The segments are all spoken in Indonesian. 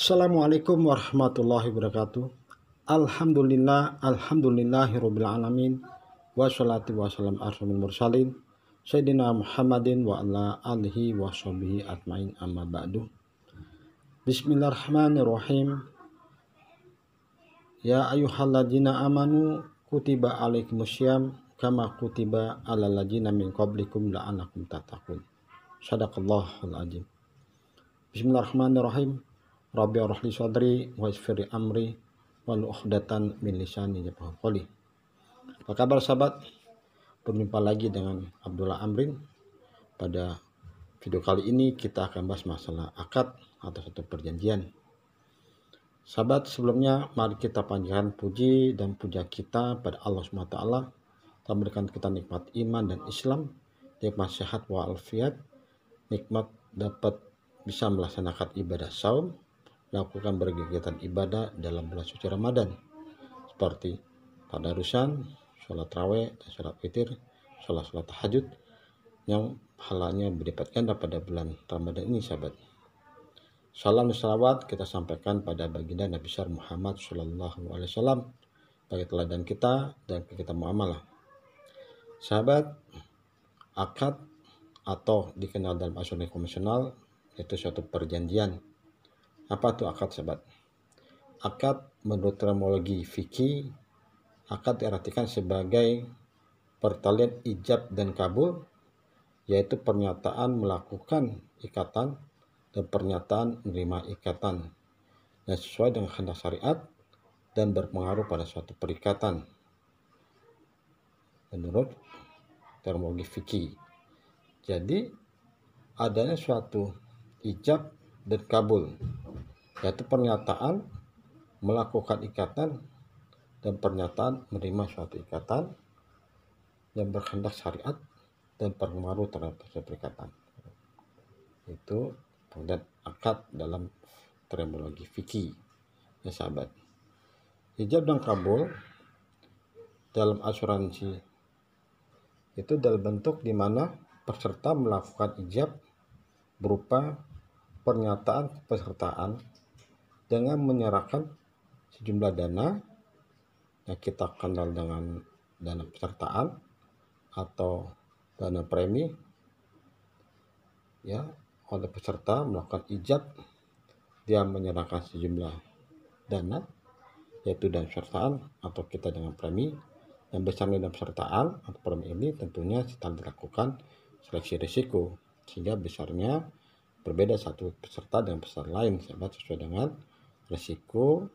Assalamualaikum warahmatullahi wabarakatuh. Alhamdulillahirabbil alamin. Wassalatu wassalamu asrofil mursalin Sayyidina Muhammadin wa ala alihi wa sahbihi ajmain, amma ba'du. Bismillahirrahmanirrahim. Ya ayyuhalladzina amanu kutiba alaikumusyyam kama kutiba alal ladzina min qablikum la'allakum tattaqun. Shadaqallahul azim. Bismillahirrahmanirrahim. Rabbi arahli sadri wa yassir amri wal 'uqdatan min lisani yafqahu qawli. Apa kabar sahabat? Berjumpa lagi dengan Abdullah Amrin. Pada video kali ini kita akan bahas masalah akad atau satu perjanjian. Sahabat, sebelumnya mari kita panjatkan puji dan puja kita pada Allah SWT telah memberikan kita nikmat iman dan Islam, nikmat sehat wa alfiat, nikmat dapat bisa melaksanakan ibadah saum, lakukan berkegiatan ibadah dalam bulan suci Ramadan seperti tadarusan, sholat raweh, dan sholat witir, sholat tahajud yang pahalanya berlipat ganda pada bulan Ramadan ini sahabat. Salam dan salawat kita sampaikan pada baginda Nabi besar Muhammad Sallallahu Alaihi Wasallam bagi teladan kita dan kita muamalah. Sahabat, akad atau dikenal dalam asuransi konvensional yaitu suatu perjanjian. Apa itu akad sahabat? Akad menurut terminologi fikih, akad diartikan sebagai pertalian ijab dan kabul, yaitu pernyataan melakukan ikatan dan pernyataan menerima ikatan yang sesuai dengan kehendak syariat dan berpengaruh pada suatu perikatan menurut terminologi fikih. Jadi adanya suatu ijab dan kabul, yaitu pernyataan melakukan ikatan dan pernyataan menerima suatu ikatan yang berkehendak syariat dan berpengaruh terhadap suatu ikatan. Itu pengertian akad dalam terminologi fikih ya sahabat. Ijab dan kabul dalam asuransi itu dalam bentuk di mana peserta melakukan ijab berupa pernyataan kepesertaan dengan menyerahkan sejumlah dana yang kita kenal dengan dana pesertaan atau dana premi ya. Oleh peserta melakukan ijab, dia menyerahkan sejumlah dana yaitu dana pesertaan atau kita dengan premi, yang besarnya dana pesertaan atau premi ini tentunya setelah dilakukan seleksi risiko sehingga besarnya berbeda satu peserta dengan peserta lain sahabat sesuai dengan risiko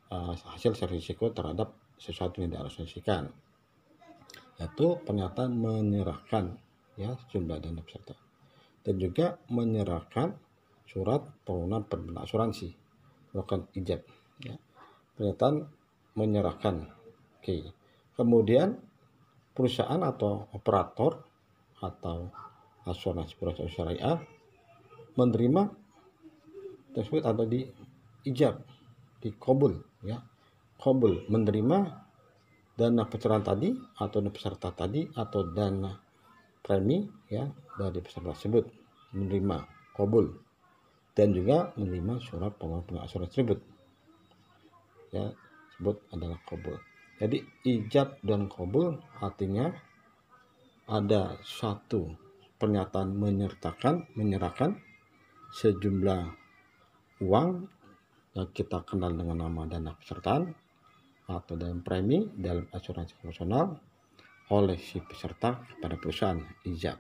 hasil risiko terhadap sesuatu yang diasumsikan, yaitu pernyataan menyerahkan ya sejumlah dana peserta dan juga menyerahkan surat permohonan permohonan asuransi melakukan ijab ya. Pernyataan menyerahkan. Oke. Kemudian perusahaan atau operator atau asuransi perusahaan syariah menerima tersebut atau di ijab, di qabul ya. Qabul menerima dana pencerahan tadi atau dana peserta tadi atau dana premi ya dari peserta tersebut, menerima qabul dan juga menerima surat permohonan asuransi tersebut ya, tersebut adalah qabul. Jadi ijab dan qabul artinya ada satu pernyataan menyerahkan sejumlah uang yang kita kenal dengan nama dana pesertaan atau dana premi dalam asuransi konvensional oleh si peserta kepada perusahaan ijab.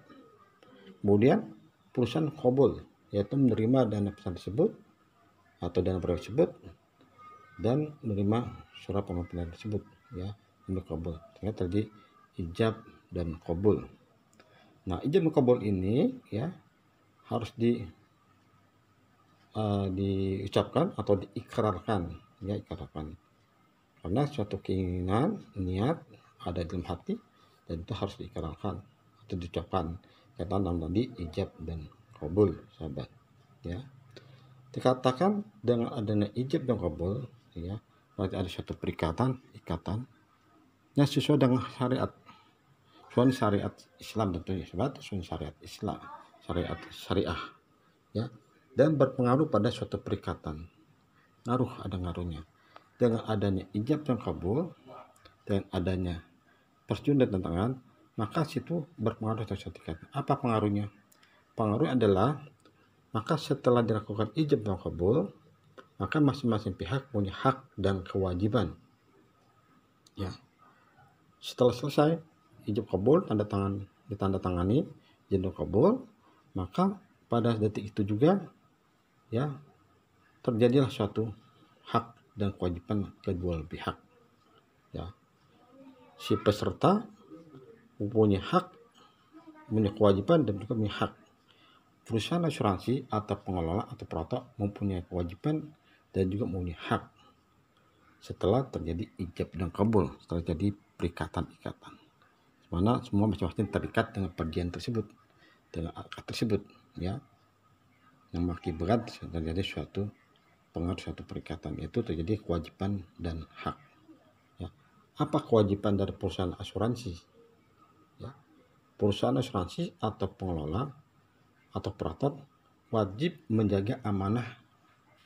Kemudian perusahaan qabul yaitu menerima dana peserta tersebut atau dana premi tersebut dan menerima surat permohonan tersebut ya, ini qabul. Sehingga terjadi ijab dan qabul. Nah, ijab dan qabul ini ya harus diucapkan atau diikrarkan ya, ikrarkan. Karena suatu keinginan, niat ada dalam hati dan itu harus diikrarkan atau diucapkan. Kata nama tadi ijab dan qabul sahabat ya. Dikatakan dengan adanya ijab dan qabul ya, berarti ada suatu ikatan yang sesuai dengan syariat. Sesuai syariat Islam tentunya sahabat, sesuai syariat Islam, syariah ya, dan berpengaruh pada suatu perikatan ada ngaruhnya. Dengan adanya ijab dan kabul, dengan adanya persetujuan dan tantangan, maka situ berpengaruh terhadap ikatan. Apa pengaruhnya? Pengaruhnya adalah, maka setelah dilakukan ijab dan kabul, maka masing-masing pihak punya hak dan kewajiban. Ya, setelah selesai ijab kabul, ditandatangani ijab kabul, maka pada detik itu juga ya terjadilah suatu hak dan kewajiban kedua pihak. Ya, si peserta mempunyai hak, punya kewajiban, dan juga punya hak. Perusahaan asuransi atau pengelola atau operator mempunyai kewajiban dan juga mempunyai hak setelah terjadi ijab dan kabul, setelah terjadi perikatan-ikatan, mana semua masing-masing terikat dengan perjanjian tersebut, dengan akad tersebut, ya, yang mengakibatkan terjadi suatu pengaruh, suatu perikatan, itu terjadi kewajiban dan hak. Ya. Apa kewajiban dari perusahaan asuransi? Ya. Perusahaan asuransi atau pengelola atau operator wajib menjaga amanah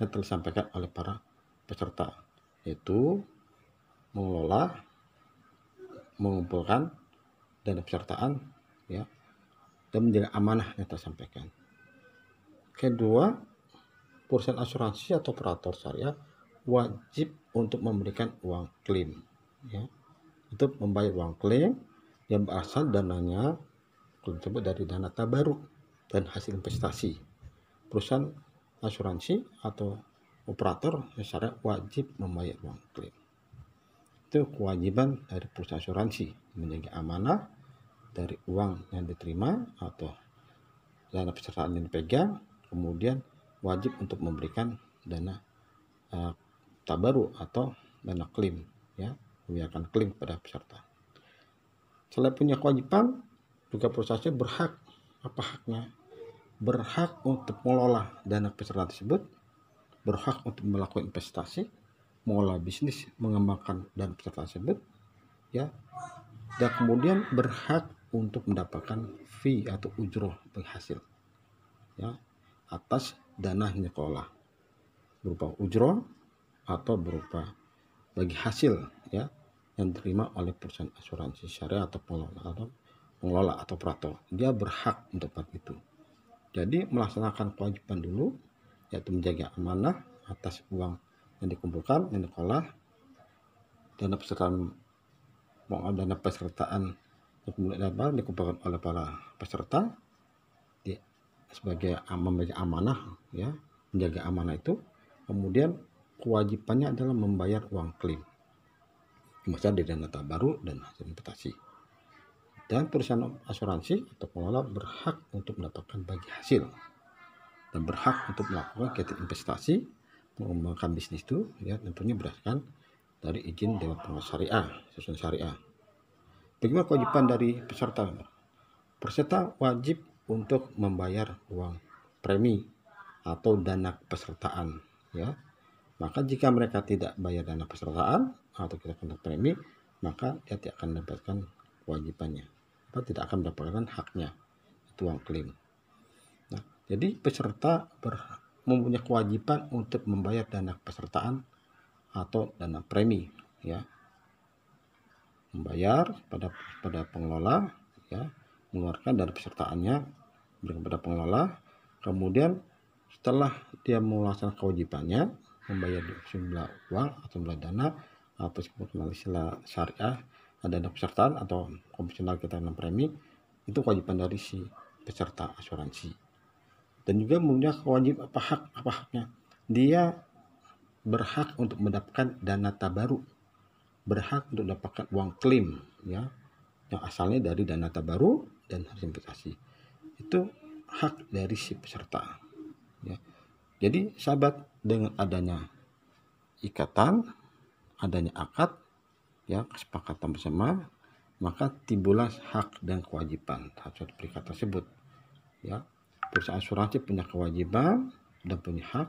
yang telah disampaikan oleh para peserta, yaitu mengelola, mengumpulkan dana pesertaan, ya, dan menjaga amanah yang tersampaikan. Kedua, perusahaan asuransi atau operator syariah wajib untuk memberikan uang klaim, ya, untuk membayar uang klaim yang berasal dananya tersebut dari dana tabaruk dan hasil investasi. Perusahaan asuransi atau operator syariah wajib membayar uang klaim. Itu kewajiban dari perusahaan asuransi, menjaga amanah dari uang yang diterima atau dana pesertaan yang dipegang, kemudian wajib untuk memberikan dana tabaru atau dana klaim, ya, memberikan klaim pada peserta. Selain punya kewajiban, juga perusahaan berhak, apa haknya? Berhak untuk mengelola dana peserta tersebut, berhak untuk melakukan investasi, mengelola bisnis, mengembangkan dana peserta tersebut, ya, dan kemudian berhak untuk mendapatkan fee atau ujroh penghasil, ya, atas dana yang dikelola, berupa ujroh atau berupa bagi hasil, ya, yang diterima oleh perusahaan asuransi syariah atau pengelola atau operator. Dia berhak untuk itu. Jadi melaksanakan kewajiban dulu, yaitu menjaga amanah atas uang yang dikumpulkan, yang dikelola, dana pesertaan yang dikumpulkan oleh para peserta sebagai amanah, ya, menjaga amanah itu. Kemudian kewajibannya adalah membayar uang klaim, misalnya dari dana tabaru dan hasil investasi. Dan perusahaan asuransi atau pengelola berhak untuk mendapatkan bagi hasil dan berhak untuk melakukan kegiatan investasi, mengembangkan bisnis itu, ya, tentunya berdasarkan dari izin Dewan Pengawas Syariah, susunan syariah. Bagaimana kewajiban dari peserta? Peserta wajib untuk membayar uang premi atau dana pesertaan, ya. Maka jika mereka tidak bayar dana pesertaan atau kita kena premi, maka dia tidak akan mendapatkan kewajibannya, atau tidak akan mendapatkan haknya, itu uang klaim. Nah, jadi peserta mempunyai kewajiban untuk membayar dana pesertaan atau dana premi, ya, membayar pada pengelola, ya, mengeluarkan dana pesertaannya kepada pengelola. Kemudian setelah dia melaksanakan kewajibannya membayar sejumlah uang atau jumlah dana atau istilah syariah dana pesertaan atau konvensional kita dengan premi, itu kewajiban dari si peserta asuransi. Dan juga punya kewajiban apa haknya? Dia berhak untuk mendapatkan dana tabaru, berhak untuk mendapatkan uang klaim, ya, yang asalnya dari dana tabaru dan hasil investasi. Itu hak dari si peserta, ya. Jadi sahabat, dengan adanya ikatan, adanya akad, ya, kesepakatan bersama, maka timbullah hak dan kewajiban atas perikatan tersebut, ya. Perusahaan asuransi punya kewajiban dan punya hak,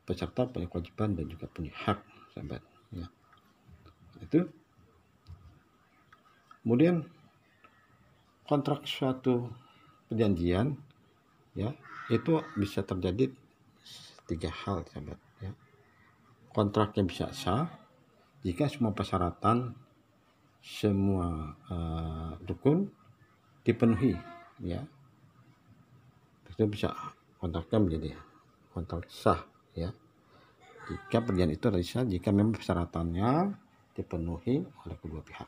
peserta punya kewajiban dan juga punya hak, sahabat, ya. Itu kemudian kontrak suatu perjanjian, ya, itu bisa terjadi 3 hal, sahabat, ya. kontraknya bisa sah jika semua persyaratan, semua rukun dipenuhi, ya. Itu bisa kontraknya menjadi kontrak sah, ya. Jika perjanjian itu adalah sah jika memang persyaratannya dipenuhi oleh kedua pihak.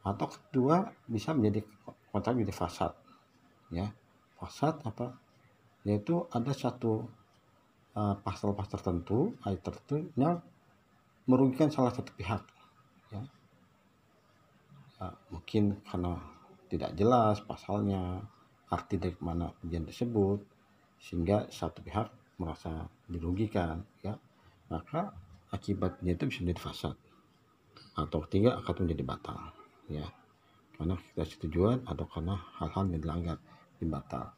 Atau kedua, bisa menjadi kontrak menjadi fasad, ya. Fasad apa? Yaitu ada satu pasal-pasal tertentu, ayat tertentu yang merugikan salah satu pihak, ya. Mungkin karena tidak jelas pasalnya, arti dari mana perjanjian tersebut, sehingga satu pihak merasa dirugikan, ya. Maka akibatnya itu bisa menjadi fasad, atau ketiga akan menjadi batal, ya, karena ketidaksetujuan atau karena hal-hal yang dilanggar dibatal,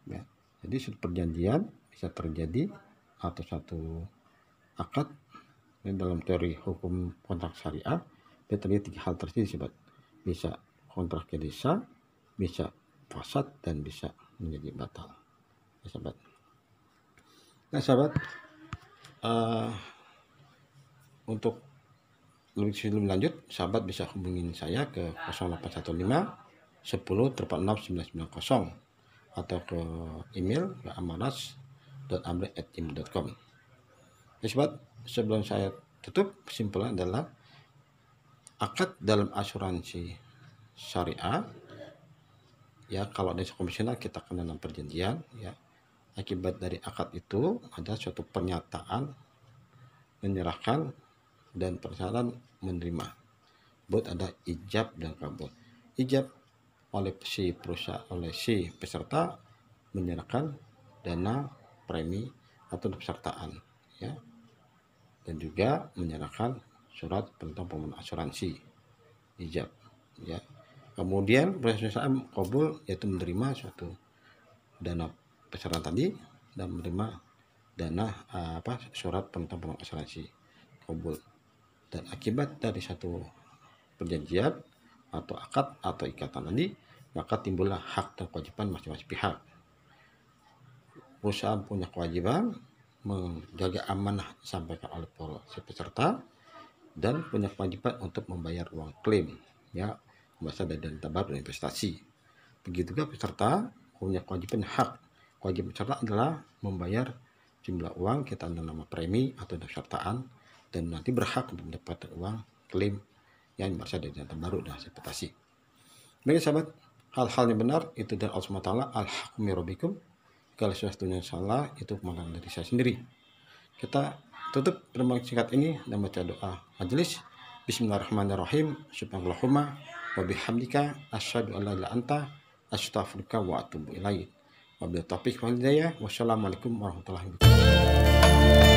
ya. Jadi suatu perjanjian bisa terjadi atau satu akad dalam teori hukum kontrak syariah terjadi 3 hal tersebut, bisa kontrak jadi sah, bisa fasad, dan bisa menjadi batal, ya, sahabat. Nah, sahabat, untuk lebih sebelum lanjut, sahabat bisa hubungin saya ke 0815 10 86 990 atau ke email ke amaras.amri@gmail.com. Ya, sahabat, sebelum saya tutup, kesimpulan adalah akad dalam asuransi syariah, ya, kalau ada konvensional kita kenal dalam perjanjian, ya. Akibat dari akad itu ada suatu pernyataan menyerahkan dan persyaratan menerima, buat ada ijab dan kabul. Ijab oleh si perusahaan, oleh si peserta menyerahkan dana premi atau pesertaan, ya, dan juga menyerahkan surat perintah pemenuhan asuransi, ijab, ya. Kemudian perusahaan kabul yaitu menerima suatu dana peserta tadi dan menerima dana surat perintah pemenuhan asuransi, kabul. Dan akibat dari satu perjanjian atau akad atau ikatan tadi, maka timbullah hak dan kewajiban masing-masing pihak. Perusahaan punya kewajiban menjaga amanah disampaikan oleh si peserta dan punya kewajiban untuk membayar uang klaim, ya, berasal dari dana tabarruk dan investasi. Begitu juga peserta punya kewajiban hak. Kewajiban peserta adalah membayar jumlah uang kita nama premi atau pesertaan, dan nanti berhak untuk mendapatkan uang klaim yang berasal dari dana tabarruk dan investasi. Baik, sahabat, hal-hal yang benar itu dari Allah SWT, al-haqqu min rabbikum. Kalau sesuatu yang salah itu kemungkinan dari saya sendiri. Kita tutup pertemuan singkat ini dan baca doa majelis. Bismillahirrahmanirrahim. Subhanallahumma wa bihamdika asyhadu an la ilaha illa anta astaghfiruka wa atubu ilaik. Wabillahi taufiq wal hidayah. Wassalamualaikum warahmatullahi wabarakatuh.